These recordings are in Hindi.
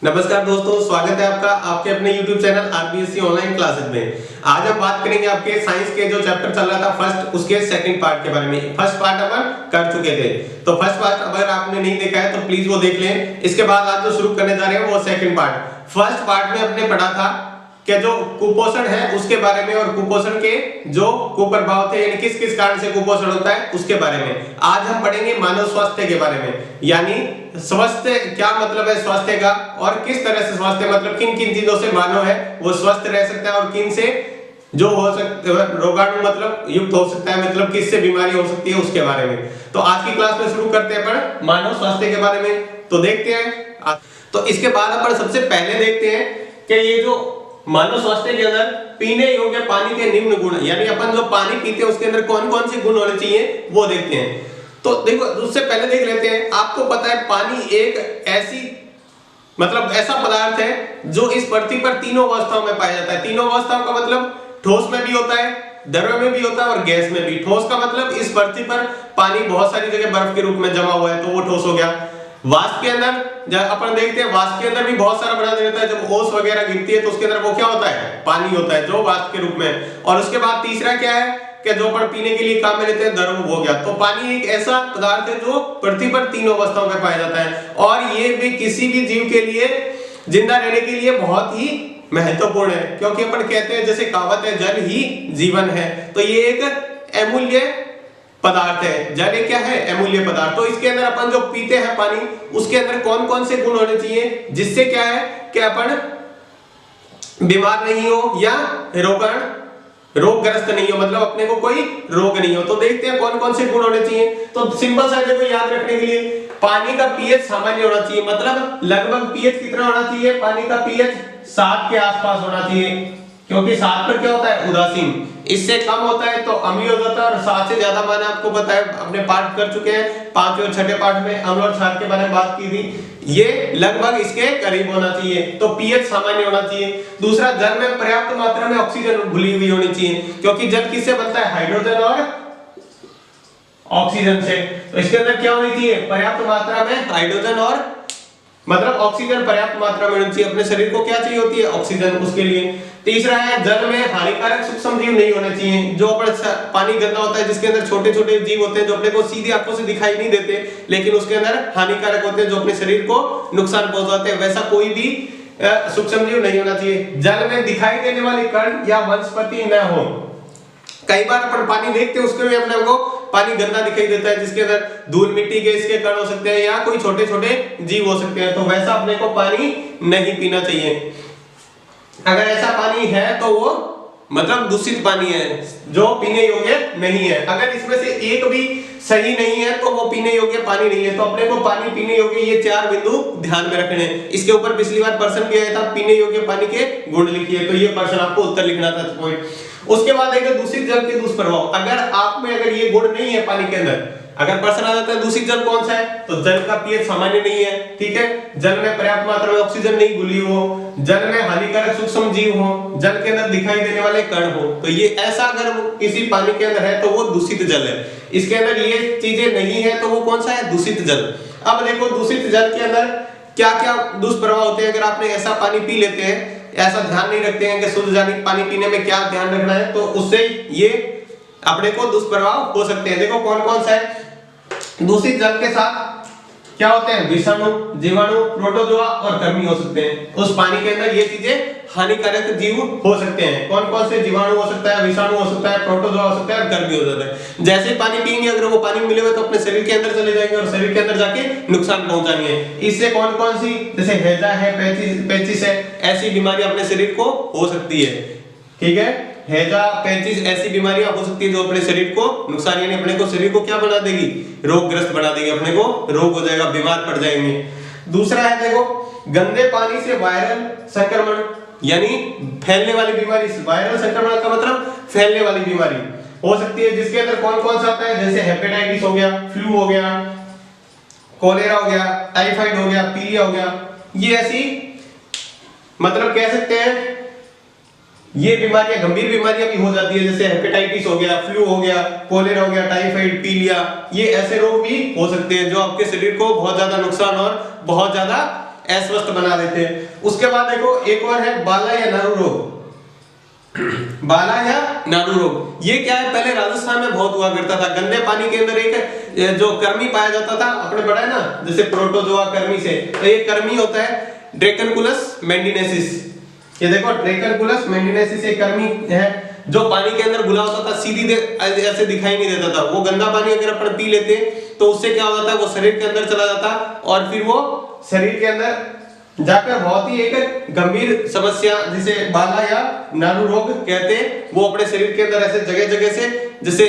नमस्कार दोस्तों, स्वागत है आपका आपके अपने YouTube channel RBSC online classes में। आज हम बात करेंगे आपके साइंस के जो चैप्टर चल रहा था फर्स्ट, उसके सेकंड पार्ट के बारे में। फर्स्ट पार्ट अपन कर चुके थे, तो फर्स्ट पार्ट अगर आपने नहीं देखा है तो प्लीज वो देख लें। इसके बाद आज जो शुरू करने जा रहे हैं वो सेकंड पार्ट। फर्स्ट पार्ट में हमने पढ़ा था कि जो कुपोषण है उसके बारे में और कुपोषण के जो कुप्रभाव थे, यानी किस किस कारण से कुपोषण होता है उसके बारे में। आज हम पढ़ेंगे मानव स्वास्थ्य के बारे में, यानी स्वास्थ्य क्या मतलब है स्वास्थ्य का, और किस तरह से स्वास्थ्य मतलब किन किन चीजों से मानव है वो स्वस्थ रह सकता है और किन से जो हो सकते रोगाणु मतलब युक्त हो सकता है, मतलब किससे बीमारी हो सकती है उसके बारे में। तो आज की क्लास में शुरू करते हैं अपन मानव स्वास्थ्य के बारे में। तो देखते हैं, तो इसके बाद अपन सबसे पहले देखते हैं कि ये जो मानव स्वास्थ्य के अंदर पीने योग्य पानी के निम्न गुण, यानी अपन जो पानी पीते हैं उसके अंदर कौन कौन से गुण होने चाहिए वो देखते हैं। तो देखो, उससे पहले देख लेते हैं, आपको पता है पानी एक ऐसी मतलब ऐसा पदार्थ है जो इस पृथ्वी पर तीनों अवस्थाओं में पाया जाता है। तीनों अवस्थाओं का मतलब ठोस में भी होता है, द्रव में भी होता है और गैस में भी। ठोस का मतलब इस पृथ्वी पर पानी बहुत सारी जगह बर्फ के रूप में जमा हुआ है तो वो ठोस हो गया। वाष्प के अंदर जब अपन देखते हैं वाष्प के अंदर भी बहुत सारा बना रहता है, जब ओस वगैरह गिरती है तो उसके अंदर वो क्या होता है, पानी होता है जो वाष्प के रूप में। और उसके बाद तीसरा क्या है कि जो अपन पीने के लिए काम में लेते हैं द्रव हो गया। तो पानी एक ऐसा पदार्थ है जो पृथ्वी पर तीनों अवस्थाओं में पाया जाता है और ये भी किसी भी जीव के लिए जिंदा रहने के लिए बहुत ही महत्वपूर्ण है, क्योंकि अपन कहते हैं जैसे कहावत है जल ही जीवन है। तो ये एक अमूल्य पदार्थ है। जल क्या है, अमूल्य पदार्थ। तो इसके अंदर अपन जो पीते हैं पानी उसके अंदर कौन कौन से गुण होने चाहिए जिससे क्या है कि अपन बीमार नहीं हो या रोगग्रस्त नहीं हो, मतलब अपने को कोई रोग नहीं हो। तो देखते हैं कौन कौन से गुण होने चाहिए। तो सिंपल सा देखो याद रखने के लिए, पानी का पीएच सामान्य होना चाहिए, मतलब लगभग पीएच कितना होना चाहिए, पानी का पीएच 7 के आसपास होना चाहिए, क्योंकि 7 पर क्या होता है उदासीन। इससे कम होता है तो अम्लीय हो जाता है और 7 से ज्यादा मैंने आपको बताया, अपने पाठ कर चुके हैं 5वें और 6ठे पाठ में अम्ल और क्षार के बारे में बात की थी। ये लगभग इसके करीब होना चाहिए, तो पीएच सामान्य होना चाहिए। दूसरा, जल में पर्याप्त मात्रा में ऑक्सीजन घुली हुई होनी चाहिए, क्योंकि जल किससे बनता है, हाइड्रोजन और ऑक्सीजन से। तो इसके अंदर क्या होनी चाहिए, पर्याप्त मात्रा में हाइड्रोजन और मतलब ऑक्सीजन पर्याप्त मात्रा में होनी चाहिए। अपने शरीर को क्या चाहिए होती है, ऑक्सीजन, उसके लिए। तीसरा है, जल में हानिकारक सूक्ष्म जीव नहीं होने चाहिए। जो पानी गंदा होता है जिसके अंदर छोटे छोटे जीव होते हैं जो अपने को सीधी आंखों से दिखाई नहीं देते लेकिन उसके अंदर हानिकारक होते हैं जो अपने शरीर को नुकसान पहुंचाते हैं, वैसा कोई भी सूक्ष्म जीव नहीं होना चाहिए। जल में दिखाई देने वाले कण या वनस्पति न हो। कई बार अपन पानी देखते हैं उसके में अपने को पानी गंदा दिखाई देता है जिसके अंदर धूल मिट्टी के इसके कण हो सकते हैं या कोई छोटे छोटे जीव हो सकते हैं, तो वैसा अपने को पानी नहीं पीना चाहिए। अगर ऐसा पानी है तो वो मतलब दूषित पानी है जो पीने योग्य नहीं है। अगर इसमें से एक भी सही नहीं है तो वो पीने योग्य पानी नहीं है। तो अपने को पानी पीने योग्य ये 4 बिंदु ध्यान में रखने हैं। इसके ऊपर पिछली बार प्रश्न भी आया था, पीने योग्य पानी के गुण लिखिए, तो ये प्रश्न आपको उत्तर लिखना था पॉइंट। उसके बाद देखिए दूषित जल के दुष्प्रभाव। अगर आप में अगर ये गुण नहीं है पानी के अंदर, अगर प्रश्न आ जाता है दूषित जल कौन सा है, तो जल का पीएच सामान्य नहीं है, ठीक है। जल में पर्याप्त मात्रा में ऑक्सीजन नहीं घुली हो, जल में हानिकारक सूक्ष्म जीव हो, जल के अंदर दिखाई देने वाले कण हो, तो ये ऐसा अगर किसी पानी के अंदर है तो वो दूषित जल है। इसके अंदर ये चीजें नहीं है तो वो कौन सा है, दूषित जल। अब देखो दूषित जल के अंदर क्या क्या दुष्प्रभाव होते हैं। अगर आपने ऐसा पानी पी लेते हैं, ऐसा ध्यान नहीं रखते हैं कि शुद्ध पानी पीने में क्या ध्यान रखना है, तो उससे ये अपने को दुष्प्रभाव हो सकते हैं। देखो कौन कौन सा है। दूषित जल के साथ क्या होते हैं, विषाणु, जीवाणु, प्रोटोजोआ और कृमि हो सकते हैं। उस पानी के अंदर ये चीजें हानिकारक जीव हो सकते हैं। कौन कौन से, जीवाणु हो सकता है, विषाणु हो सकता है, प्रोटोजोआ हो सकता है और कृमि हो सकता है। जैसे ही पानी पिएंगे अगर वो पानी मिले हुए तो अपने शरीर के अंदर चले जाएंगे और शरीर के अंदर जाके नुकसान पहुंचाएंगे। इससे कौन कौन सी, जैसे हैजा है, पेचिस है, ऐसी बीमारी अपने शरीर को हो सकती है, ठीक है। हैजा, पेचिस ऐसी बीमारियां हो सकती है जो अपने शरीर को नुकसान, यानी अपने को शरीर को क्या बना देगी, रोगग्रस्त बना देगी, अपने को रोग हो जाएगा, बीमार पड़ जाएंगे। दूसरा है देखो गंदे पानी से वायरल संक्रमण, यानी फैलने वाली बीमारी। वायरल संक्रमण का मतलब फैलने वाली बीमारी हो सकती है, जिसके अंदर कौन कौन सा आता है, जैसे हेपेटाइटिस हो गया, फ्लू हो गया, कोलेरा हो गया, टाइफाइड हो गया, पीलिया हो गया। ये ऐसी मतलब कह सकते हैं ये बीमारियां गंभीर बीमारियां भी हो जाती है, जैसे हेपेटाइटिस हो गया, फ्लू हो गया, कोलेरा हो गया, टाइफाइड, पीलिया। ये ऐसे रोग भी हो सकते हैं जो आपके शरीर को बहुत ज्यादा नुकसान और बहुत ज्यादा अस्वस्थ बना देते हैं। उसके बाद देखो एक और है बाला या नारू रोग। बाला या नारू रोग ये क्या है, पहले राजस्थान में बहुत हुआ करता था। गंदे पानी के अंदर एक जो कृमि पाया जाता था, आपने पढ़ा है ना, जैसे प्रोटोजोआ कृमि से, तो ये कृमि होता है ड्रैकनकुलस मेंडिनेसिस। ये देखो ड्रैकनकुलस मेंडिनेसिस एक कृमि है जो पानी के अंदर घुला होता था, सीधी ऐसे दिखाई नहीं देता था। वो गंदा पानी अगर अपन पी लेते तो उससे क्या होता था, वो शरीर के अंदर चला जाता और फिर वो शरीर के अंदर जाकर बहुत ही एक गंभीर समस्या जिसे बाला या नारू रोग कहते हैं, वो अपने शरीर के अंदर ऐसे जगह जगह से जैसे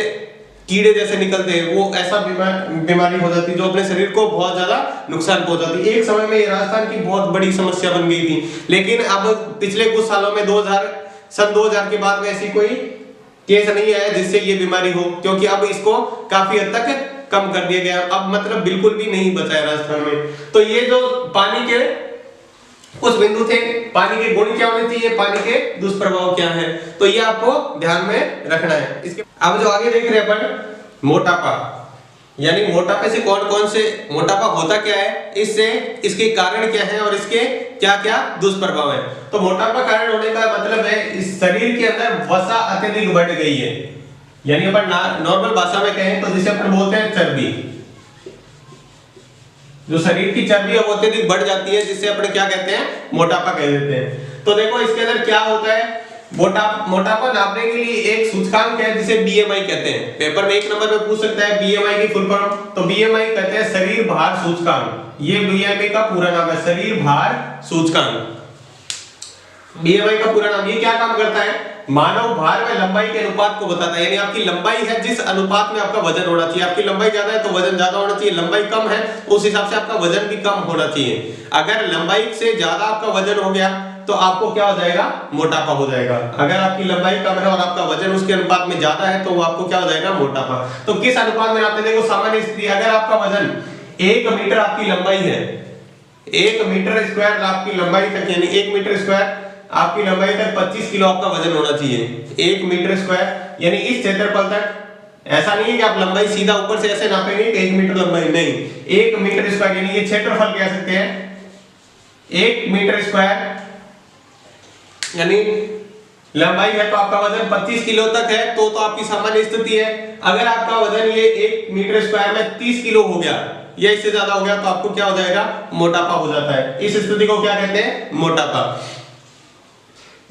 कीड़े जैसे निकलते हैं, वो ऐसा बीमारी हो जाती है जो अपने शरीर को बहुत ज्यादा नुकसान पहुंचाती है। एक समय में ये राजस्थान की बहुत बड़ी समस्या बन गई थी, लेकिन अब पिछले कुछ सालों में सन 2000 के बाद में ऐसी कोई केस नहीं आया जिससे ये बीमारी हो, क्योंकि अब इसको काफी हद तक कम कर दिया गया। अब मतलब बिल्कुल भी नहीं बचा है राजस्थान में। तो ये जो पानी के कुछ बिंदु थे, पानी के गुण क्या होने चाहिए, पानी के दुष्प्रभाव क्या है, तो ये आपको ध्यान में रखना है। इसके अब जो आगे देख रहे हैं अपन मोटापा, यानी मोटापे से कौन कौन से मोटापा होता क्या है, इससे इसके कारण क्या है और इसके क्या क्या दुष्प्रभाव है। तो मोटापा कारण होने का मतलब है इस शरीर के अंदर वसा अत्यधिक बढ़ गई है, यानी अपन नॉर्मल भाषा में कहें तो जिसे अपन बोलते हैं चर्बी। जो शरीर की चर्बी है वो अत्यधिक बढ़ जाती है, जिससे अपन क्या कहते हैं, मोटापा कह देते हैं। तो देखो इसके अंदर क्या होता है, मोटापा नापने के लिए एक सूचकांक है जिसे बीएमआई कहते हैं। पेपर में एक नंबर पे पूछ सकता है बीएमआई की फुल फॉर्म, तो बीएमआई कहते हैं शरीर भार सूचकांक। ये बीएमआई का पूरा नाम है, शरीर भार सूचकांक। बीएमआई का पूरा नाम, ये क्या काम करता है, मानव भार में लंबाई के अनुपात को बताता है। यानी आपकी लंबाई है जिस अनुपात में आपका वजन होना चाहिए, आपकी लंबाई ज्यादा है तो वजन ज्यादा होना चाहिए, लंबाई कम है उस हिसाब से आपका वजन भी कम होना चाहिए। अगर लंबाई से ज्यादा आपका वजन हो गया तो आपको क्या हो जाएगा, मोटापा हो जाएगा। अगर आपकी लंबाई कम है और आपका वजन उसके अनुपात में ज्यादा है तो वो आपको क्या हो जाएगा, मोटापा। तो किस अनुपात में आपने देखो सामान्य स्थिति, अगर आपका वजन 1 मीटर आपकी लंबाई है, 1 मीटर स्क्वायर आपकी लंबाई तक, यानी 1 मीटर स्क्वायर आपकी लंबाई तक 25 किलो आपका वजन होना चाहिए। 1 मीटर स्क्वायर यानी इस क्षेत्रफल तक, ऐसा नहीं है कि आप लंबाई सीधा ऊपर से ऐसे नापेंगे कि 1 मीटर लंबाई, नहीं, 1 मीटर स्क्वायर यानी ये क्षेत्रफल कह सकते हैं। 1 मीटर स्क्वायर यानी लंबाई है तो आपका वजन 25 किलो तक है तो आपकी सामान्य स्थिति है। अगर आपका वजन ये 1 मीटर स्क्वायर में 30 किलो हो गया या इससे ज्यादा हो गया तो आपको क्या हो जाएगा, मोटापा हो जाता है। इस स्थिति को क्या कहते हैं, मोटापा।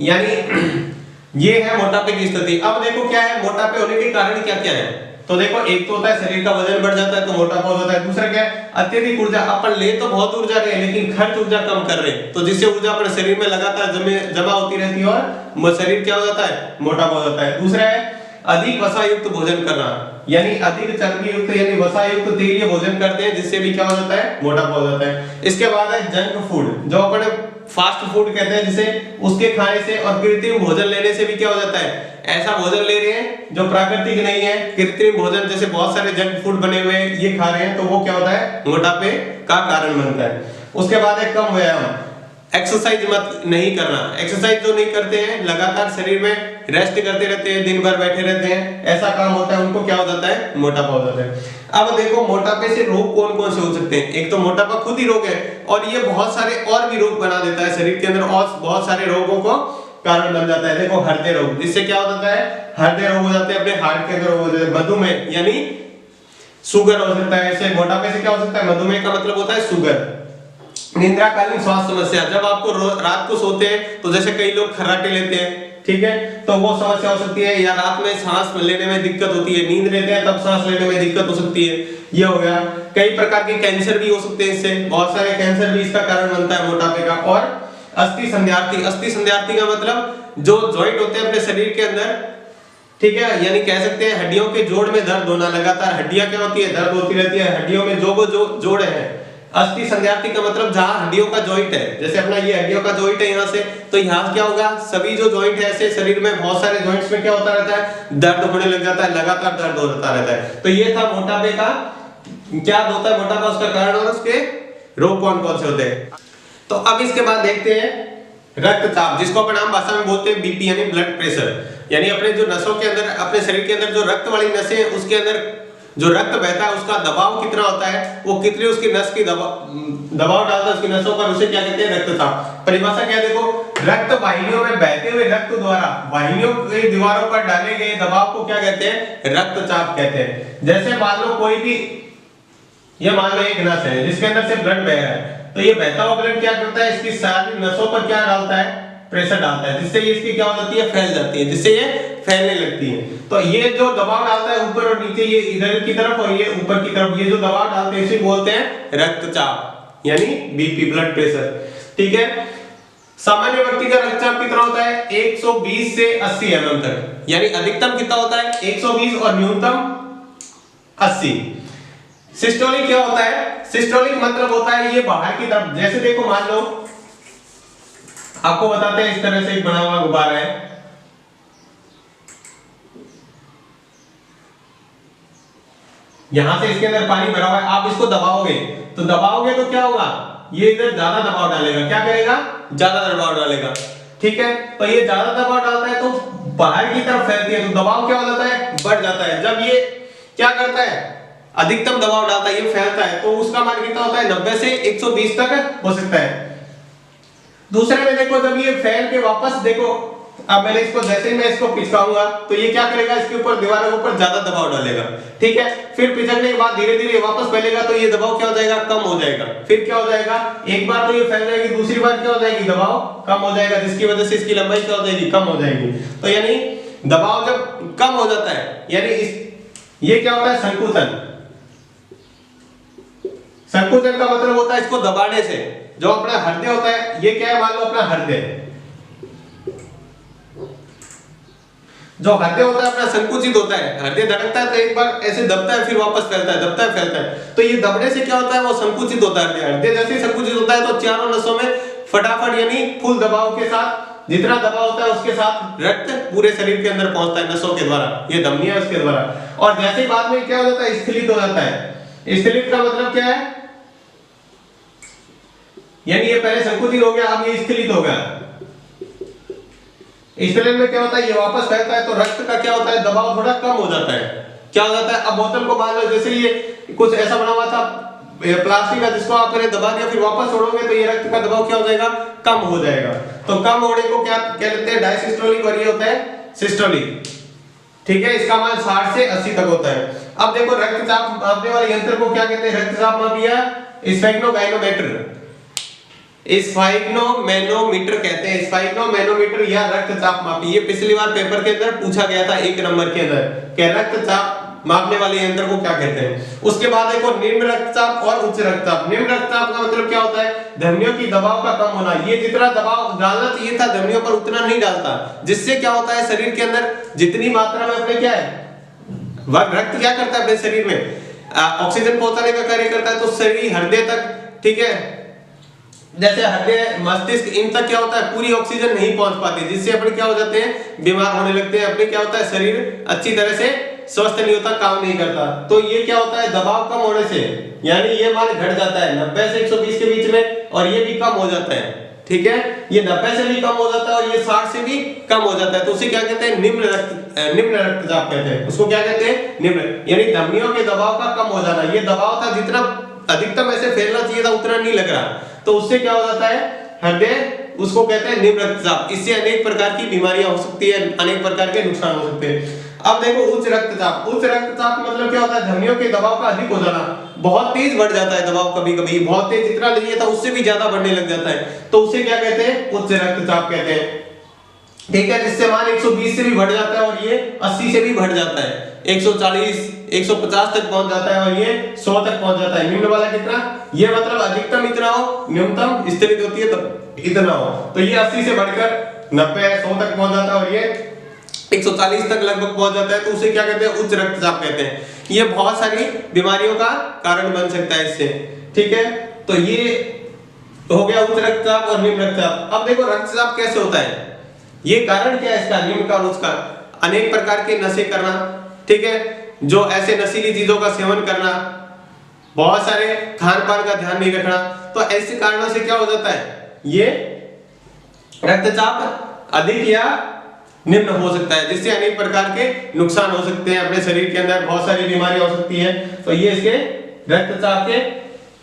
यानी ये है मोटापे की स्थिति। अब देखो क्या है, मोटापे होने के कारण क्या क्या है, तो देखो एक तो होता है शरीर का वजन बढ़ जाता है तो मोटापा हो जाता है। दूसरा क्या है, अत्यधिक ऊर्जा, अपन ले तो बहुत ऊर्जा रहे हैं लेकिन खर्च ऊर्जा कम कर रहे हैं, तो जिससे ऊर्जा अपने शरीर में लगातार जमा होती रहती है और शरीर क्या हो जाता है, मोटापा हो जाता है। दूसरा है अधिक वसा युक्त भोजन करना, यानी अधिक चर्बी युक्त यानी वसा युक्त तेलीय भोजन करते हैं जिससे भी क्या हो जाता है, मोटापा हो जाता है। इसके बाद है जंक फूड, जो अपन फास्ट फूड कहते हैं जिसे, उसके खाने से और कृत्रिम भोजन लेने से भी क्या हो जाता है, ऐसा भोजन ले रहे हैं जो प्राकृतिक नहीं है, कृत्रिम भोजन जैसे बहुत सारे जंक फूड बने हुए हैं ये खा रहे हैं, तो वो क्या होता है, मोटापे का कारण बनता है। उसके बाद है कम व्यायाम, एक्सरसाइज मत नहीं करना। एक्सरसाइज जो नहीं करते हैं, लगातार शरीर में रेस्ट करते रहते हैं, दिन भर बैठे रहते हैं, ऐसा काम होता है, उनको क्या हो जाता है, मोटापा हो जाता है। अब देखो मोटापे से रोग कौन कौन से हो सकते हैं। एक तो मोटापा खुद ही रोग है और ये बहुत सारे और भी रोग बना देता है शरीर के अंदर, और बहुत सारे रोगों को कारण बन जाता है। देखो हृदय रोग, जिससे क्या हो जाता है, हृदय रोग हो जाते हैं, अपने हार्ट के अंदर हो जाते हैं। मधुमेह यानी शुगर हो सकता है, ऐसे मोटापे से क्या हो सकता है, मधुमेह का मतलब होता है शुगर। निद्राकालीन स्वास्थ्य समस्या, जब आपको रात को सोते हैं तो जैसे कई लोग खर्राटे लेते हैं, ठीक है, तो वो समस्या हो सकती है, या रात में सांस लेने में दिक्कत होती है, नींद लेते हैं तब सांस लेने में दिक्कत हो सकती है, ये हो गया। कई प्रकार के कैंसर भी हो सकते हैं इससे, बहुत सारे कैंसर भी इसका कारण बनता है मोटापे का। और अस्थि संध्यार्थी, अस्थि संध्यार्थी का मतलब जो जॉइंट होते हैं अपने शरीर के अंदर, ठीक है, यानी कह सकते हैं हड्डियों के जोड़ में दर्द होना, लगातार हड्डियां क्या होती है, दर्द होती रहती है, हड्डियों में जो जोड़ है। अस्थि संध्यार्थी का मतलब जहां हड्डियों का जॉइंट है, जैसे अपना ये हड्डियों का जॉइंट है यहाँ से, तो यहाँ क्या होगा, सभी जो जॉइंट है ऐसे शरीर में बहुत सारे जॉइंट्स में क्या होता रहता है, दर्द होने लग जाता है, लगातार दर्द होता रहता है। तो ये था मोटापे का, क्या होता है मोटापा, उसका कारण और उसके रोग कौन कौन से होते हैं। तो अब इसके बाद देखते हैं रक्तचाप, जिसको अपन आम भाषा में बोलते हैं बीपी यानी ब्लड प्रेशर, यानी अपने जो नसों के अंदर, अपने शरीर के अंदर जो रक्त वाली नसें हैं उसके अंदर जो रक्त बहता है उसका दबाव कितना होता है, वो कितनी उसकी नस की दबाव डालता है उसकी नसों पर, उसे क्या कहते हैं, रक्तचाप। परिभाषा क्या है देखो, रक्त वाहिनियों में बहते हुए रक्त द्वारा वाहिनियों की दीवारों पर डाले गए दबाव को क्या कहते हैं, रक्तचाप कहते हैं। जैसे मान लो कोई भी, ये मान लो एक नस है जिसके अंदर से ब्लड बह रहा है, तो ये बहता हुआ ब्लड क्या करता है, इसकी सारी नसों पर क्या डालता है, प्रेशर डालता है, जिससे ये इसकी क्या हो जाती है, फैल जाती है, जिससे ये फैलने लगती है। तो ये जो दबाव डालता है ऊपर और नीचे, ये इधर की तरफ और ये ऊपर की तरफ, ये जो दबाव डालते हैं इसे बोलते हैं रक्तचाप, यानी बीपी, ब्लड प्रेशर। ठीक है, सामान्य व्यक्ति का रक्तचाप कितना होता है, 120 से 80 mm तक, यानी अधिकतम कितना होता है 120 और न्यूनतम 80। सिस्टोलिक क्या होता है, सिस्टोलिक मतलब होता है ये बाहर की तरफ, जैसे देखो मान लो आपको बताते हैं, इस तरह से एक बना हुआ गुब्बारा है, यहां से इसके अंदर पानी भरा हुआ है, आप इसको दबाओगे तो क्या होगा, ये इधर ज्यादा दबाव डालेगा, क्या करेगा, ज्यादा दबाव डालेगा। ठीक है, तो ये ज्यादा दबाव डालता है तो बाहर की तरफ फैलती है, तो दबाव क्या हो जाता है, बढ़ जाता है। जब ये क्या करता है, अधिकतम दबाव डालता है, ये फैलता है, तो उसका मान कितना होता है, 90 से 120 तक हो सकता है। दूसरे में देखो, जब ये फैल के वापस देखो, अब मैंने इसको जैसे ही मैं इसको पिचकाऊंगा तो ये क्या करेगा, इसके ऊपर दीवारों के ऊपर ज्यादा दबाव डालेगा। ठीक है, फिर पिचकने के बाद धीरे धीरे वापस फैलेगा, तो ये दबाव क्या हो जाएगा, कम हो जाएगा। फिर क्या हो जाएगा, एक बार तो ये फैल जाएगी, दूसरी बार क्या हो जाएगी, दबाव कम हो जाएगा, जिसकी वजह से इसकी लंबाई क्या हो जाएगी, कम हो जाएगी। तो यानी दबाव जब कम हो जाता है, यानी ये क्या होता है, संकुचन। संकुचन का मतलब होता है इसको दबाने से, जो अपना हृदय होता है, ये क्या है, मान लो अपना हृदय, जो हृदय होता है अपना संकुचित होता है, हृदय धड़कता है तो एक बार ऐसे दबता है, फिर वापस फैलता है, दबता है फैलता है, तो ये दबने से क्या होता है, वो संकुचित होता है हृदय। हृदय जैसे संकुचित होता है तो चारों नसों में फटाफट, यानी फुल दबाव के साथ, जितना दबाव होता है उसके साथ रक्त पूरे शरीर के अंदर पहुंचता है नसों के द्वारा, ये धमनियां उसके द्वारा। और जैसे ही बाद में क्या हो जाता है, स्खलित हो जाता है। स्खलित का मतलब क्या है, यानी ये पहले संकुचित हो गया, अब ये स्खलित हो गया। स्खलन में क्या होता है, ये वापस फैलता है, तो रक्त का क्या होता है, दबाव थोड़ा कम हो जाता है। क्या हो जाता है, अब बोतल को मान लो जैसे ये कुछ ऐसा बना हुआ था प्लास्टिक का, जिसको आपने दबा दिया, फिर वापस छोड़ोगे तो ये रक्त का दबाव क्या हो जाएगा, कम हो जाएगा। तो कम होने को क्या कहते हैं, डायसिस्टोलिक, और ये होता है सिस्टोलिक। ठीक है, इसका मान 60 से 80 तक होता है। अब देखो रक्तचाप मापने वाले यंत्र को क्या कहते हैं, रक्तचाप मापिया स्फेग्नोगाइनोमीटर, स्फेग्नोमैनोमीटर कहते हैं, स्फेग्नोमैनोमीटर या रक्तचाप मापी। ये पिछली बार पेपर के अंदर पूछा गया था 1 नंबर के अंदर, कि रक्तचाप मापने वाले यंत्र को क्या कहते हैं। उसके बाद देखो निम्न रक्तचाप और उच्च रक्तचाप। निम्न रक्तचाप का मतलब क्या होता है, धमनियों की दबाव का कम होना। ये जितना दबाव डालना चाहिए था धमनियों पर उतना नहीं डालता, जिससे क्या होता है, शरीर के अंदर जितनी मात्रा में अपने क्या है, रक्त क्या करता है अपने शरीर में ऑक्सीजन पहुंचाने का कार्य करता है, तो शरीर हृदय तक, ठीक है, जैसे हृदय, मस्तिष्क, इन तक क्या होता है, पूरी ऑक्सीजन नहीं पहुंच पाती, जिससे अपने क्या हो जाते हैं, बीमार होने लगते हैं। अपने क्या होता है, शरीर अच्छी तरह से स्वस्थ नहीं होता, काम नहीं करता। तो ये क्या होता है, दबाव कम होने से, यानी ये मान घट जाता है 90 से 120 के बीच में, और ये भी कम हो जाता है। ठीक है, ये 90 से भी कम हो जाता है और ये 60 से भी कम हो जाता है, तो उसे क्या कहते हैं, निम्न रक्तचाप कहते हैं। उसको क्या कहते हैं, निम्न, यानी धमनियों के दबाव का कम हो जाना। ये दबाव था जितना अधिकतम ऐसे फैलना चाहिए था उतना नहीं लग रहा, तो उससे क्या हो जाता है, हृदय, उसको कहते हैं निम्न रक्तचाप। इससे अनेक प्रकार की बीमारियां हो सकती है, अनेक प्रकार के नुकसान हो सकते हैं। अब देखो उच्च रक्तचाप। उच्च रक्तचाप मतलब क्या होता है, धमनियों के दबाव का अधिक हो जाना, बहुत तेज बढ़ जाता है दबाव, कभी कभी बहुत तेज, जितना चाहिए था उससे भी ज्यादा बढ़ने लग जाता है, तो उसे क्या कहते हैं, उच्च रक्तचाप कहते हैं। ठीक है, जिससे मान 120 से भी बढ़ जाता है और ये 80 से भी बढ़ जाता है, 140 150 तक पहुंच जाता है और ये 100 तक पहुंच जाता है। निम्न वाला कितना, ये मतलब अधिकतम इतना हो, न्यूनतम स्थिति होती है तब इतना हो, तो ये 80 से बढ़कर 90 100 तक पहुंच जाता है और ये 140 तक लगभग पहुंच जाता है, तो उसे क्या कहते हैं, उच्च रक्तचाप कहते हैं। ये बहुत सारी बीमारियों का कारण बन सकता है इससे। ठीक है, तो ये हो गया उच्च रक्तचाप और निम्न रक्तचाप। अब देखो रक्तचाप कैसे होता है, ये कारण क्या है इसका, निम्न का और उसका, अनेक प्रकार के नशे करना, ठीक है, जो ऐसे नशीली चीजों का सेवन करना, बहुत सारे खान पान का ध्यान नहीं रखना, तो ऐसे कारणों से क्या हो जाता है, ये रक्तचाप अधिक या निम्न हो सकता है, जिससे अनेक प्रकार के नुकसान हो सकते हैं अपने शरीर के अंदर, बहुत सारी बीमारियां हो सकती है। तो ये इसके रक्तचाप के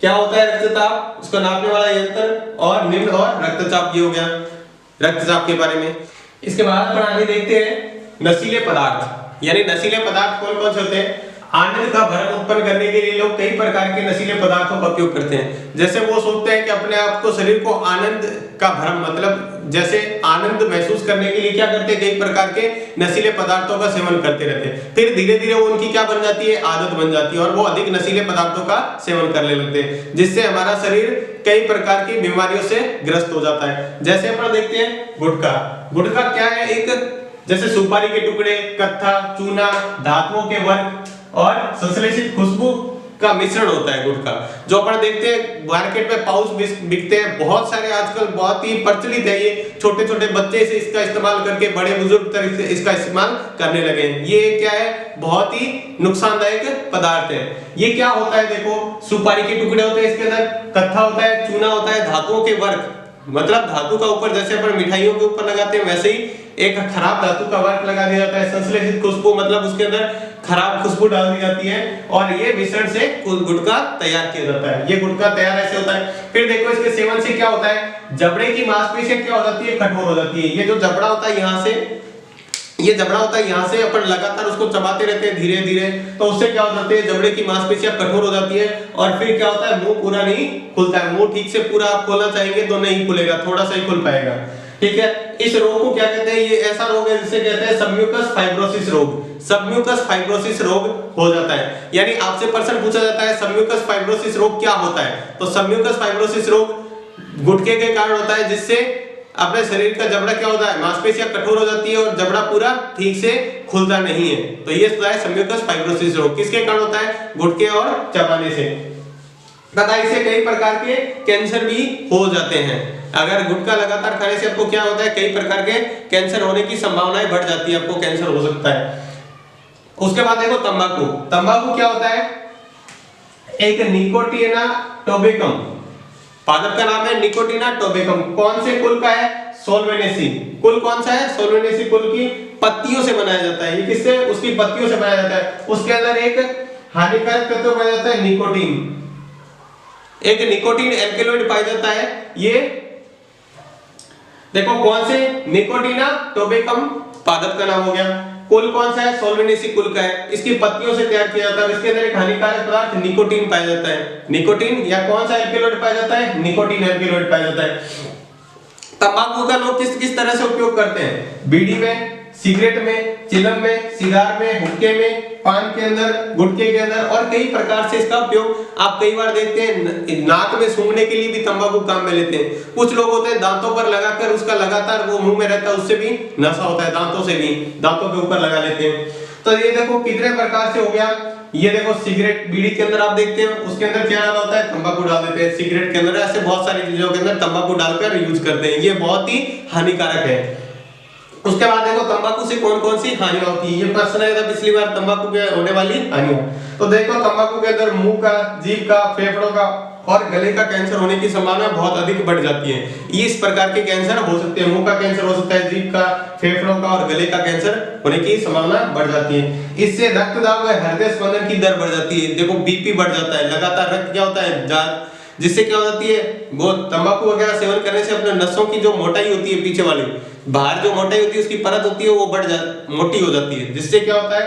क्या होता है, रक्तचाप उसको नापने वाला यंत्र, और निम्न और रक्तचाप ये हो गया रक्तचाप के बारे में। इसके बाद अपन आगे देखते हैं नशीले पदार्थ, यानी नशीले पदार्थ कौन कौन से होते हैं। आनंद का भ्रम उत्पन्न करने के लिए लोग कई प्रकार के नशीले पदार्थों का उपयोग करते हैं। जैसे वो सोचते हैं कि अपने आप को, शरीर को आनंद का भ्रम, मतलब जैसे आनंद महसूस करने के लिए क्या करते हैं, कई प्रकार के नशीले पदार्थों का सेवन करते रहते हैं। फिर धीरे धीरे वो उनकी क्या बन जाती है, आदत बन जाती है, और वो अधिक नशीले पदार्थों का सेवन करने लगते हैं, जिससे हमारा शरीर कई प्रकार की बीमारियों से ग्रस्त हो जाता है। जैसे अपन देखते हैं गुटखा। गुटखा क्या है, एक जैसे सुपारी के टुकड़े, कत्था, चूना, धातुओं के वर्ग और संश्लेषित खुशबू का मिश्रण होता है गुटखा, जो अपन देखते हैं मार्केट में पाउच बिकते हैं बहुत सारे आजकल, बहुत ही प्रचलित है ये। छोटे छोटे बच्चे से इसका इस्तेमाल करके बड़े बुजुर्ग तक से इसका इस्तेमाल करने लगे हैं। ये क्या है, बहुत ही नुकसानदायक पदार्थ है। ये क्या होता है, देखो सुपारी के टुकड़े होते हैं इसके अंदर, कत्था होता है, चूना होता है, धातुओं के वर्ग, मतलब धातु का ऊपर जैसे अपन मिठाइयों के ऊपर लगाते हैं वैसे ही एक खराब धातु का वर्ग लगा दिया जाता है। संश्लेषित खुशबू, मतलब उसके अंदर खराब खुशबू डाल दी जाती है, और ये मिश्रण से गुटखा तैयार किया जाता है। ये गुटखा तैयार ऐसे होता है। फिर देखो इसके सेवन से क्या होता है, जबड़े की मांसपेशियां क्या हो जाती है, कठोर हो जाती है। ये जो जबड़ा होता है यहाँ से, ये जबड़ा होता है यहाँ से अपन लगातार उसको चबाते रहते हैं धीरे धीरे, तो उससे क्या हो जाती है, जबड़े की मांसपेशियां कठोर हो जाती है, और फिर क्या होता है, मुंह पूरा नहीं खुलता है। मुंह ठीक से पूरा आप खोलना चाहेंगे तो नहीं खुलेगा, थोड़ा सा ही खुल पाएगा। ठीक है, इस रोग को क्या कहते हैं, ये ऐसा रोग है जिसे कहते हैं सबम्यूकस फाइब्रोसिस रोग। सबम्यूकस फाइब्रोसिस रोग हो जाता है, यानी आपसे प्रश्न पूछा जाता है सबम्यूकस फाइब्रोसिस रोग क्या होता है, तो सबम्यूकस फाइब्रोसिस रोग गुटखे के कारण होता है, जिससे अपने शरीर का जबड़ा क्या होता है, मांसपेशियां कठोर हो जाती है और जबड़ा पूरा ठीक से खुलता नहीं है। तो ये होता है सबम्यूकस फाइब्रोसिस रोग। किसके कारण होता है, गुटखे और चबाने से। तथा इससे कई प्रकार के कैंसर भी हो जाते हैं। अगर गुटखा लगातार खाने से आपको क्या होता है, कई प्रकार के कैंसर होने की संभावनाएं बढ़ जाती है, आपको कैंसर हो सकता है। उसके बाद देखो तंबाकू। तंबाकू क्या होता है, एक निकोटिना टोबैकम, पादप का नाम है निकोटिना टोबैकम। कौन से कुल का है, सोल्वेनेसी। कुल कौन सा है, सोल्वेनेसी कुल की पत्तियों से बनाया जाता है। ये किससे, उसकी पत्तियों से बनाया जाता है। उसके अंदर एक हानिकारक तत्व पाया जाता है निकोटीन, एक निकोटीन एल्केलॉइड पाया जाता है। ये देखो कौन से, निकोटिना टोबैकम पादप का नाम हो गया। कुल कौन सा है, सोल्वेनेसी कुल का है। इसकी पत्तियों से तैयार किया जाता है। इसके अंदर एक हानिकारक पदार्थ निकोटीन पाया जाता है। निकोटीन या कौन सा एल्केलॉइड पाया जाता है, निकोटीन एल्केलॉइड पाया जाता है। तंबाकू का लोग किस किस तरह से उपयोग करते हैं, बीड़ी में, सिगरेट में, चिलम में, सिगार में, हुक्के में, पान के अंदर, गुटखे के अंदर, और कई प्रकार से इसका उपयोग आप कई बार देखते हैं। नाक में सूंघने के लिए भी तंबाकू काम में लेते हैं। कुछ लोग होते हैं दांतों पर लगाकर उसका लगातार वो मुंह में रहता है, उससे भी नशा होता है, दांतों से भी, दांतों के ऊपर लगा लेते हैं। तो ये देखो कितने प्रकार से हो गया। ये देखो सिगरेट, बीड़ी के अंदर आप देखते हैं उसके अंदर क्या डाला होता है, तंबाकू डाल देते हैं। सिगरेट के अंदर ऐसे बहुत सारी चीजों के अंदर तंबाकू डालकर यूज करते हैं। ये बहुत ही हानिकारक है। उसके बाद देखो तंबाकू से कौन कौन सी हानियां होती है, ये प्रश्न आया था पिछली बार, तंबाकू के होने वाली हानियां। तो देखो तंबाकू के अंदर मुंह का, जीभ का, फेफड़ों का और गले का कैंसर होने की संभावना बहुत अधिक बढ़ जाती है। ये इस प्रकार के कैंसर हो सकते हैं, मुंह का कैंसर हो सकता है, जीभ का, फेफड़ों का और गले का कैंसर होने की संभावना बढ़ जाती है। इससे रक्तदाब व हृदय स्पंदन की दर बढ़ जाती है। देखो बीपी बढ़ जाता है, लगातार रक्त क्या होता है, जिससे क्या हो जाती है, वो तंबाकू वगैरह सेवन करने से अपने नसों की जो मोटाई होती है, पीछे वाली बाहर जो मोटाई होती है, उसकी परत होती है, वो मोटी हो जाती है, जिससे क्या होता है,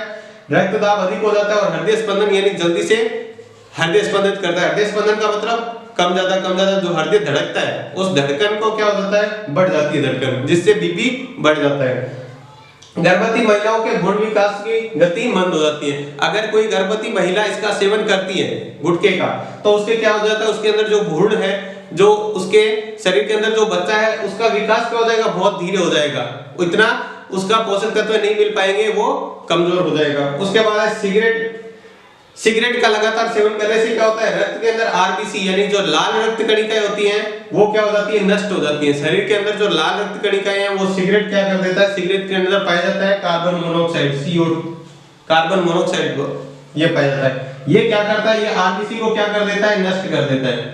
रक्तदाब अधिक हो जाता है और हृदय स्पंदन यानी जल्दी से हृदय स्पंदित करता है। हृदय स्पंदन का मतलब कम ज्यादा जो हृदय धड़कता है, उस धड़कन को क्या हो जाता है, बढ़ जाती है धड़कन, जिससे बीपी बढ़ जाता है। गर्भवती महिलाओं के भ्रूण विकास की गति मंद हो जाती है। अगर कोई गर्भवती महिला इसका सेवन करती है गुटखे का, तो उसके क्या हो जाता है, उसके अंदर जो भ्रूण है, जो उसके शरीर के अंदर जो बच्चा है, उसका विकास क्या हो जाएगा, बहुत धीरे हो जाएगा, इतना उसका पोषक तत्व नहीं मिल पाएंगे, वो कमजोर हो जाएगा। उसके बाद सिगरेट का लगातार सेवन करने से क्या होता है, रक्त के अंदर आरबीसी यानी जो लाल रक्त कणिकाएं होती हैं, वो क्या हो जाती है, नष्ट हो जाती है। शरीर के अंदर जो लाल रक्त कणिकाएं हैं, वो सिगरेट क्या कर देता है, सिगरेट के अंदर पाया जाता है carbon monoxide, CO2, carbon monoxide को ये पाया जाता है। ये क्या करता है, ये आरबीसी को क्या कर देता है, नष्ट कर देता है।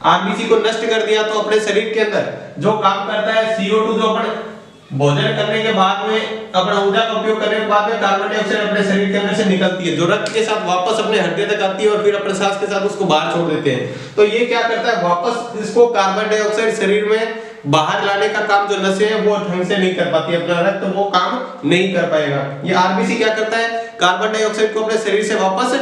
आरबीसी को नष्ट कर दिया तो अपने शरीर के अंदर जो काम करता है, CO2 जो अपन भोजन करने के बाद में अपना ऊर्जा का उपयोग करने के बाद में कार्बन डाइऑक्साइड अपने शरीर के अंदर से निकलती है, जो रक्त के साथ वापस अपने हड्डी तक आती है और फिर अपने सांस के साथ उसको बाहर छोड़ देते हैं। तो ये क्या करता है, वापस इसको कार्बन डाइऑक्साइड शरीर में बाहर लाने का काम जो नसें हैं वो ढंग से नहीं कर पाती, अपना रक्त वो काम नहीं कर पाएगा। ये आरबीसी क्या करता है, कार्बन डाइऑक्साइड को अपने शरीर से वापस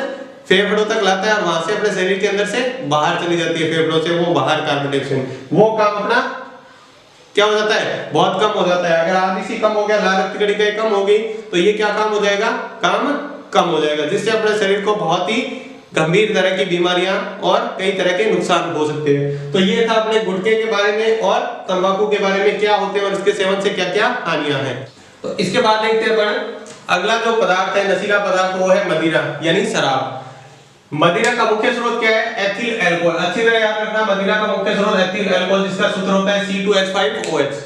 फेफड़ों तक लाता है और वहां से अपने शरीर के अंदर से बाहर चली जाती है, फेफड़ों से वो बाहर कार्बन डाइऑक्साइड, वो काम अपना क्या हो जाता है, बहुत कम हो जाता है। अगर आरबीसी कम हो गया, लाल रक्त कणिकाएं कम हो गई, तो ये क्या काम हो जाएगा, काम कम हो जाएगा, जिससे अपने शरीर को बहुत ही गंभीर तरह की बीमारियां और कई तरह के नुकसान हो सकते हैं। तो ये था अपने गुटखे के बारे में और तंबाकू के बारे में, क्या होते हैं और इसके सेवन से क्या क्या हानियां हैं। तो इसके बाद देखते हैं अपन अगला जो पदार्थ है, नशीला पदार्थ, वो है मदिरा यानी शराब। मदिरा का मुख्य स्रोत क्या है, एथिल अल्कोहल। अच्छी तरह याद रखना, मदिरा का मुख्य स्रोत एथिल अल्कोहल, जिसका सूत्र होता है C2H5OH।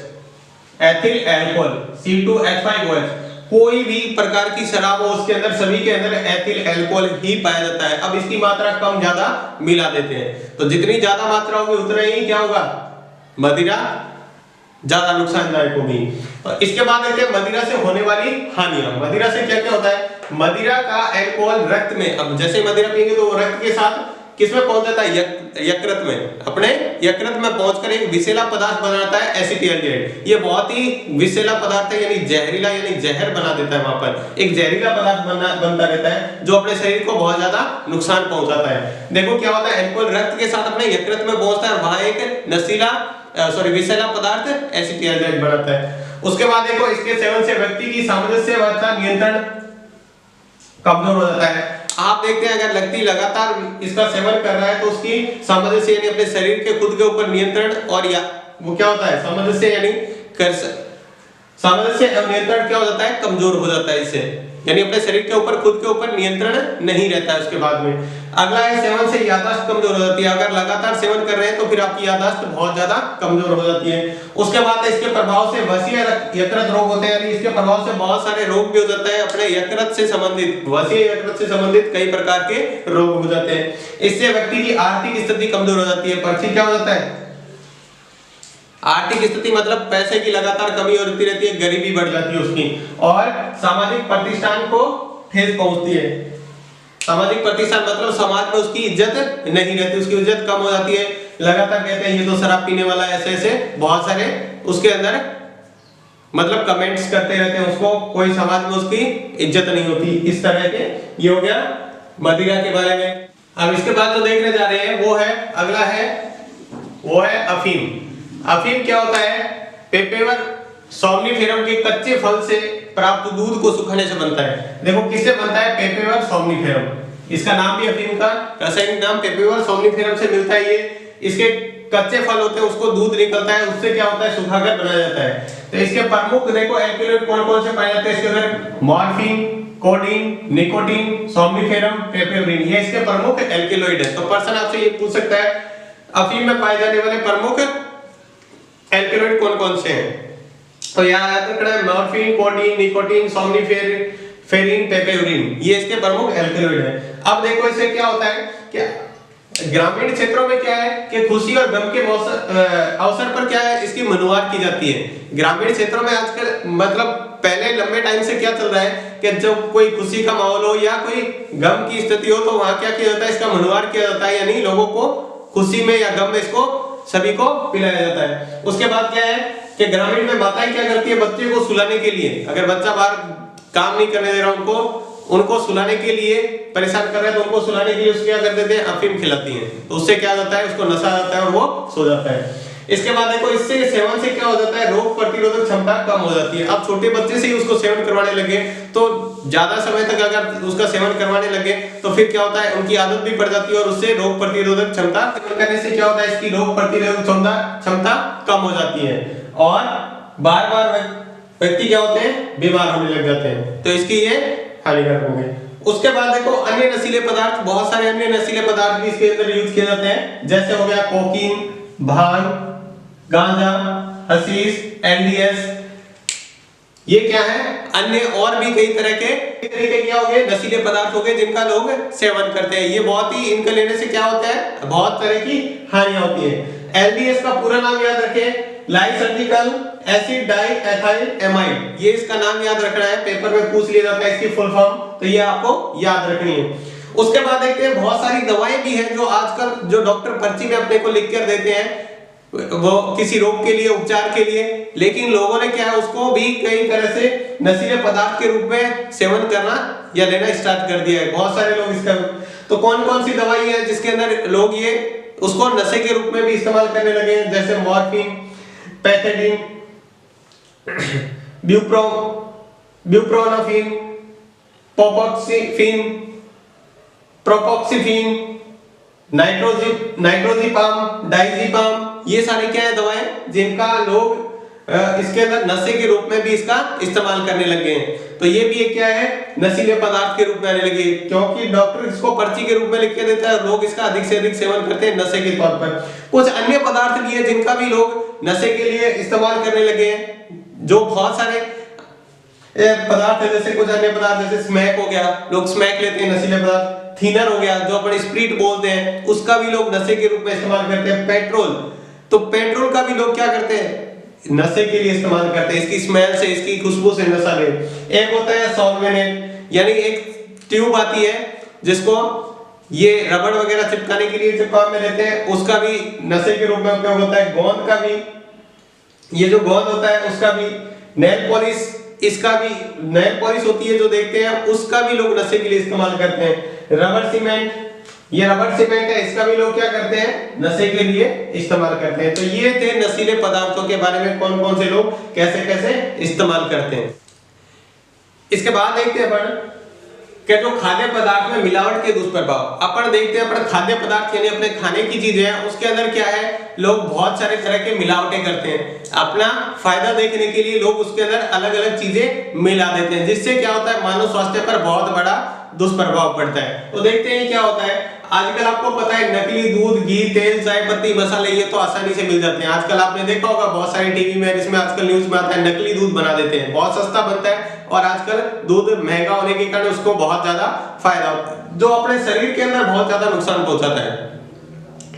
Ethyl alcohol C2H5OH। कोई भी प्रकार की शराब हो उसके अंदर, सभी के अंदर एथिल अल्कोहल ही पाया जाता है। अब इसकी मात्रा कम ज्यादा मिला देते हैं, तो जितनी ज्यादा मात्रा होगी उतना ही क्या होगा, मदिरा ज्यादा नुकसानदायक होगी। और इसके बाद देखते हैं मदिरा से होने वाली हानियां। मदिरा से क्या क्या होता है, मदिरा का अल्कोहल रक्त में, अब जैसे मदिरा पिएंगे तो वो रक्त के साथ किसमें पहुंच जाता है, यकृत में, अपने यकृत में पहुंचकर एक विषैला पदार्थ बनाता है एसिटिल्डिहाइड। ये बहुत ही विषैला पदार्थ है, यानी जहरीला, यानी जहर बना देता है। वहां पर एक जहरीला पदार्थ बनता रहता है जो अपने शरीर को बहुत ज्यादा नुकसान पहुंचाता है। देखो क्या होता है, अल्कोहल रक्त के साथ अपने यकृत में पहुंचता है, वहां एक नशीला विषैला पदार्थ एसिटिल्डिहाइड बनाता है। उसके बाद देखो इसके सेवन से व्यक्ति की सामंजस्य अवस्था नियंत्रण कमजोर हो जाता है। आप देखते हैं अगर व्यक्ति लगातार इसका सेवन कर रहा है तो उसकी सामंजस्य यानी अपने शरीर के खुद के ऊपर नियंत्रण, और या वो क्या होता है, सामंजस्य यानी सामंजस्य और नियंत्रण क्या हो जाता है, कमजोर हो जाता है इससे, यानी अपने शरीर के ऊपर खुद के ऊपर नियंत्रण नहीं रहता है उसके बाद में। अगला है सेवन से याददाश्त कमजोर हो जाती है। अगर लगातार सेवन कर रहे हैं तो फिर आपकी याददाश्त बहुत ज्यादा कमजोर हो जाती है। उसके बाद इसके प्रभाव से वसीय यकृत रोग होते हैं, यानी इसके प्रभाव से बहुत सारे रोग भी हो जाते हैं, अपने यकृत से संबंधित, वसीय यकृत से संबंधित कई प्रकार के रोग हो जाते हैं। इससे व्यक्ति की आर्थिक स्थिति कमजोर हो जाती है। पर्ची क्या हो जाता है, आर्थिक स्थिति मतलब पैसे की लगातार कमी होती रहती है, गरीबी बढ़ जाती है उसकी, और सामाजिक प्रतिष्ठान को ठेस पहुंचती है। सामाजिक प्रतिष्ठान मतलब समाज में उसकी इज्जत नहीं रहती, उसकी इज्जत कम हो जाती है। लगातार कहते हैं ये तो शराब पीने वाला है, ऐसे ऐसे बहुत सारे उसके अंदर मतलब कमेंट्स करते रहते हैं उसको, कोई समाज में उसकी इज्जत नहीं होती, इस तरह के। ये हो गया मदिरा के बारे में। अब इसके बाद जो देखने जा रहे हैं वो है, अगला है वो है अफीम। अफीम क्या होता है, पेपेवर सोमनिफेरम के कच्चे फल से प्राप्त दूध को सुखाने से बनता है। देखो किससे बनता है, पेपेवर सोमनिफेरम, इसका नाम भी अफीम का रासायनिक नाम पेपेवर सोमनिफेरम से मिलता है। ये इसके कच्चे फल होते हैं, उसको दूध निकलता है, उससे क्या होता है, सुखाकर बनाया जाता है। तो इसके प्रमुख देखो एल्कलॉइड कौन कौन से पाए जाते हैं इसके अंदर, मॉर्फिन, कोडीन, निकोटीन, सोमनिफेरम, पेपेवरिन, ये इसके प्रमुख एल्कलॉइड है। तो पर्सन आपसे ये पूछ सकता है अफीम में पाए जाने वाले प्रमुख एल्कलॉइड कौन कौन से हैं, तो यहाँ याद रखना है मॉर्फिन, कोडीन, निकोटीन, सोमनिफेरिन, पेपेवरिन, ये इसके प्रमुख एल्कलॉइड है। अब देखो इससे क्या होता है, क्या ग्रामीण क्षेत्रों में क्या है कि खुशी और गम के अवसर पर क्या है, इसकी मनुवार की जाती है। ग्रामीण क्षेत्रों में आजकल मतलब पहले लंबे टाइम से क्या चल रहा है कि जब कोई खुशी का माहौल हो या कोई गम की स्थिति हो तो वहां क्या किया जाता है, इसका मनुवार किया जाता है, यानी लोगों को खुशी में या गम में इसको सभी को पिलाया जाता है। उसके बाद क्या है कि ग्रामीण में माताएं क्या करती है, बच्चे को सुलाने के लिए, अगर बच्चा बाहर काम नहीं करने दे रहा उनको सुलाने के लिए परेशान कर रहे हैं तो उनको सुलाने के लिए उसको क्या कर देते हैं, अफीम खिलाती हैं। तो उससे क्या होता है, उसको नशा आता है और वो सो जाता है। इसके बाद देखो इससे सेवन से क्या हो जाता है, रोग प्रतिरोधक क्षमता कम हो जाती है। अब छोटे बच्चे से ही उसको सेवन करवाने लगे तो ज्यादा समय तक अगर उसका सेवन करवाने लगे तो फिर क्या होता है, उनकी आदत भी पड़ जाती है और उससे रोग प्रतिरोधक क्षमता करने से क्या होता है, इसकी रोग प्रतिरोधक क्षमता कम हो जाती है और बार बार व्यक्ति क्या होते हैं, बीमार होने लग जाते हैं। तो इसकी ये हानिकारक हो गए। उसके बाद देखो अन्य नशीले पदार्थ, बहुत सारे अन्य नशीले पदार्थ भी इसके अंदर यूज किए जाते हैं, जैसे हो गया कोकीन, भांग, गांजा, हशीश, एनडीएस, ये क्या है, अन्य और भी कई तरह के तरीके क्या हो गए, नशीले पदार्थ हो गए जिनका लोग सेवन करते हैं। ये बहुत ही, इनके लेने से क्या होता है, बहुत तरह की हानियां होती है। एलडीएस का पूरा नाम याद रखें, लाइसर्जिकल एसिड डाई एथाइल एमाइड, ये इसका नाम याद रखना है, पेपर में पूछ लिया जाता है इसकी फुल फॉर्म, तो ये आपको याद रखनी है। उसके बाद देखते हैं बहुत सारी दवाएं भी हैं जो आजकल जो डॉक्टर पर्ची में अपने को लिख कर देते हैं वो किसी रोग के लिए, उपचार के लिए, लेकिन लोगों ने क्या है उसको भी कई तरह से नशीले पदार्थ के रूप में सेवन करना या लेना स्टार्ट कर दिया है बहुत सारे लोग इसका। तो कौन कौन सी दवाई है जिसके अंदर लोग ये उसको नशे के रूप में भी इस्तेमाल करने लगे हैं, जैसे मॉर्फिन, पैथेडिन, ब्यूप्रोनोफिन, प्रोपोक्सिफिन, नाइट्रोजिपाम, डाइजिपाम, ये सारी क्या है दवाएं जिनका लोग इसके अंदर नशे के रूप में भी इसका इस्तेमाल करने लगे हैं। तो ये भी एक क्या है नशीले पदार्थ के रूप में आने लगे, क्योंकि डॉक्टर इसको पर्ची के रूप में लिख के देता है, लोग इसका अधिक से अधिक सेवन करते हैं नशे के तौर पर। कुछ अन्य पदार्थ भी है जिनका भी लोग नशे के लिए इस्तेमाल करने लगे हैं, जो बहुत सारे पदार्थ है, जैसे कुछ अन्य पदार्थ जैसे स्मैक हो गया, लोग स्मैक लेते हैं नशीले पदार्थ, थिनर हो गया जो अपन स्प्रिट बोलते हैं उसका भी लोग नशे के रूप में इस्तेमाल करते हैं, पेट्रोल, तो पेट्रोल का भी लोग क्या करते हैं नशे के लिए इस्तेमाल करते हैं, इसकी स्मेल से, इसकी खुशबू से नशा ले। एक होता है सॉल्वेनेट, यानी एक ट्यूब आती है जिसको ये रबड़ वगैरह चिपकाने के लिए जो काम में लेते हैं, उसका भी नशे के रूप में उपयोग होता है। गोंद का भी, ये जो गोंद होता है उसका भी, नेल पॉलिश, इसका भी नेल पॉलिश होती है जो देखते हैं उसका भी लोग नशे के लिए इस्तेमाल करते हैं। रबर सीमेंट, ये रबर सीमेंट है, इसका भी लोग क्या करते हैं नशे के लिए इस्तेमाल करते हैं। तो ये थे नशीले पदार्थों के बारे में कौन कौन से लोग कैसे कैसे इस्तेमाल करते हैं। इसके बाद देखते हैं अपन कि जो खाद्य पदार्थ में मिलावट के दुष्प्रभाव। अपन देखते हैं अपन खाद्य पदार्थ यानी अपने खाने की चीजें हैं उसके अंदर क्या है लोग बहुत सारे तरह के मिलावटें करते हैं, अपना फायदा देखने के लिए लोग उसके अंदर अलग अलग चीजें मिला देते हैं, जिससे क्या होता है मानव स्वास्थ्य पर बहुत बड़ा दुष्प्रभाव पड़ता है। तो देखते हैं क्या होता है। आजकल आपको पता है नकली दूध, घी, तेल, चाय पत्ती, मसाले ये तो आसानी से मिल जाते हैं। आजकल आपने देखा होगा बहुत सारी टीवी में, जिसमें आजकल न्यूज में आता है नकली दूध बना देते हैं, बहुत सस्ता बनता है और आजकल दूध महंगा होने के कारण उसको बहुत ज्यादा फायदा होता है, जो अपने शरीर के अंदर बहुत ज्यादा नुकसान पहुंचाता है।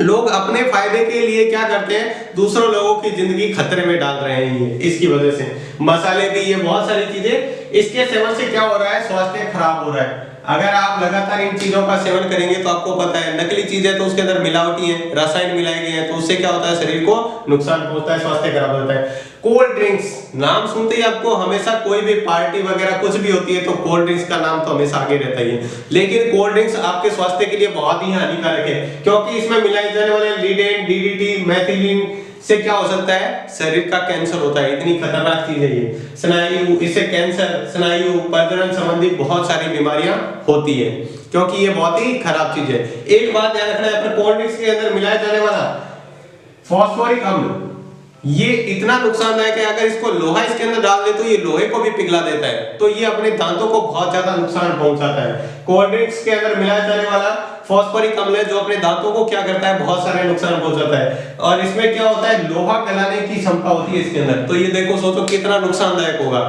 लोग अपने फायदे के लिए क्या करते हैं दूसरों लोगों की जिंदगी खतरे में डाल रहे हैं इसकी वजह से। मसाले भी, ये बहुत सारी चीजें, इसके सेवन से क्या हो रहा है स्वास्थ्य खराब हो रहा है। अगर आप लगातार इन चीजों का सेवन करेंगे तो आपको पता है नकली चीजें तो उसके अंदर मिलावटी है, रसायन मिलाए गए हैं, तो उससे क्या होता है शरीर को नुकसान पहुंचता है, स्वास्थ्य खराब होता है। कोल्ड ड्रिंक्स, नाम सुनते ही आपको हमेशा कोई भी पार्टी वगैरह कुछ भी होती है तो कोल्ड ड्रिंक्स का नाम तो हमेशा आगे रहता ही है, लेकिन कोल्ड ड्रिंक्स आपके स्वास्थ्य के लिए बहुत ही हानिकारक है, क्योंकि इसमें मिलाए जाने वाले लीडेन, डीडीटी, मेथिलीन से क्या हो सकता है शरीर का कैंसर होता है। इतनी खतरनाक चीज है ये। स्नायु, इससे कैंसर, स्नायु, प्रजनन संबंधी बहुत सारी बीमारियां होती है, क्योंकि ये बहुत ही खराब चीज है। एक बात ध्यान रखना है, अपने कोल्ड ड्रिंक्स के अंदर मिलाया जाने वाला फास्फोरिक अम्ल, ये इतना नुकसानदायक है, अगर इसको लोहा इसके अंदर डाल दे तो ये लोहे को भी पिघला देता है, तो ये अपने दांतों को बहुत ज्यादा नुकसान पहुंचाता है। कोल्ड ड्रिंक्स के अंदर मिलाया जाने वाला फास्फोरिक अम्ल है जो अपने दांतों को क्या करता है बहुत सारे नुकसान पहुंचाता है, और इसमें क्या होता है लोहा गलाने की क्षमता होती है इसके अंदर, तो ये देखो सोचो कितना नुकसानदायक होगा।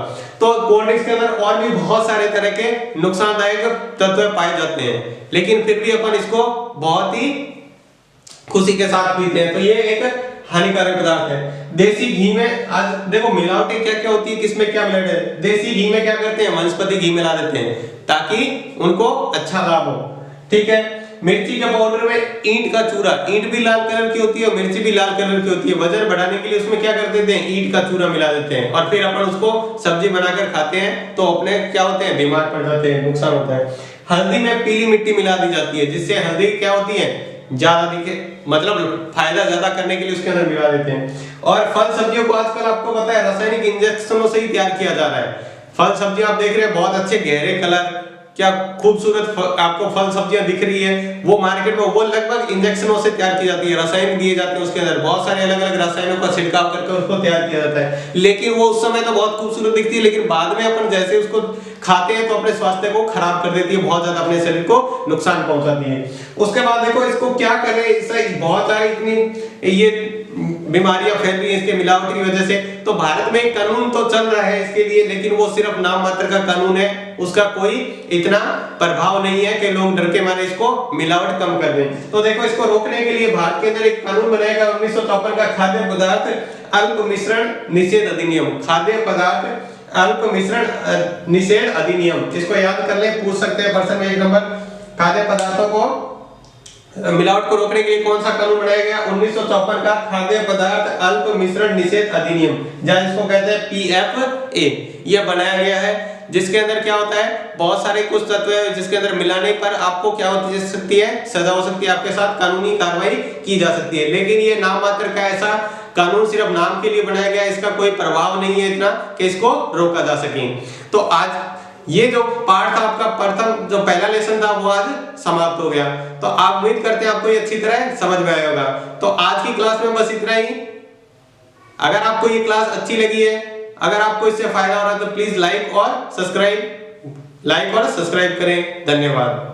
तो कोल्ड ड्रिंक्स के अंदर और भी बहुत सारे तरह के नुकसानदायक तत्व पाए जाते हैं, लेकिन फिर भी अपन इसको बहुत ही खुशी के साथ पीते हैं, तो ये एक हानिकारक पदार्थ है। देसी घी में आज देखो मिलावटें क्या क्या होती है, किसमें क्या मिलावट है। देसी घी में क्या करते हैं वनस्पति घी मिला देते हैं ताकि उनको अच्छा लाभ हो, ठीक है। मिर्ची के पाउडर में ईंट का चूरा, ईंट भी लाल कलर की होती है और मिर्ची भी लाल कलर की होती है, वजन बढ़ाने के लिए उसमें क्या कर देते हैं ईंट का चूरा मिला देते हैं, और फिर अपन उसको सब्जी बनाकर खाते हैं तो अपने क्या होते हैं बीमार पड़ जाते हैं, नुकसान होता है। हल्दी में पीली मिट्टी मिला दी जाती है, जिससे हल्दी क्या होती है ज्यादा दिखे, मतलब फायदा ज्यादा करने के लिए उसके अंदर मिला देते हैं। और फल सब्जियों को आजकल आपको पता है रासायनिक इंजेक्शनों से ही तैयार किया जा रहा है। फल सब्जियां आप देख रहे हैं बहुत अच्छे गहरे कलर, क्या खूबसूरत आपको फल सब्जियां दिख रही है, वो मार्केट में वो लगभग इंजेक्शनों से तैयार की जाती है, रसायन दिए जाते हैं उसके अंदर, बहुत सारे अलग अलग रसायनों का छिड़काव करके उसको तैयार किया जाता है। लेकिन वो उस समय तो बहुत खूबसूरत दिखती है, लेकिन बाद में अपन जैसे उसको खाते हैं तो अपने स्वास्थ्य को खराब कर देती है, बहुत ज्यादा अपने शरीर को नुकसान पहुंचाती है। उसके बाद देखो इसको क्या करें, इससे बहुत सारी इतनी ये बीमारियां फैल रही है इसके मिलावट की वजह से। तो भारत में एक कानून तो चल रहा है इसके लिए, लेकिन वो सिर्फ नाम मात्र का कानून है, उसका कोई इतना प्रभाव नहीं है कि लोग डर के मारे इसको मिलावट कम कर दें। तो देखो इसको रोकने के लिए भारत के अंदर एक कानून बनाया गया 1954 का खाद्य पदार्थ अल्प मिश्रण निषेध अधिनियम, खाद्य पदार्थ अल्प मिश्रण निषेध अधिनियम, इसको याद कर ले, पूछ सकते हैं प्रश्न में 1 नंबर। खाद्य पदार्थों को मिलावट को रोकने के लिए कौन सा कानून बनाया गया? 1954 का खाद्य पदार्थ अल्प मिश्रण निषेध अधिनियम, जहां इसको कहते हैं PFA, यह बनाया गया है, जिसके अंदर क्या होता है, बहुत सारे कुछ तत्व है जिसके अंदर मिलाने पर आपको क्या होती सकती है, सजा हो सकती है, आपके साथ कानूनी कार्रवाई की जा सकती है। लेकिन ये नाम मात्र का ऐसा कानून सिर्फ नाम के लिए बनाया गया, इसका कोई प्रभाव नहीं है इतना कि इसको रोका जा सके। तो आज ये जो पार्ट था आपका प्रथम, जो पहला लेसन था, वो आज समाप्त हो गया। तो आप उम्मीद करते हैं आपको ये अच्छी तरह समझ में आया होगा। तो आज की क्लास में बस इतना ही। अगर आपको ये क्लास अच्छी लगी है, अगर आपको इससे फायदा हो रहा है, तो प्लीज लाइक और सब्सक्राइब करें। धन्यवाद।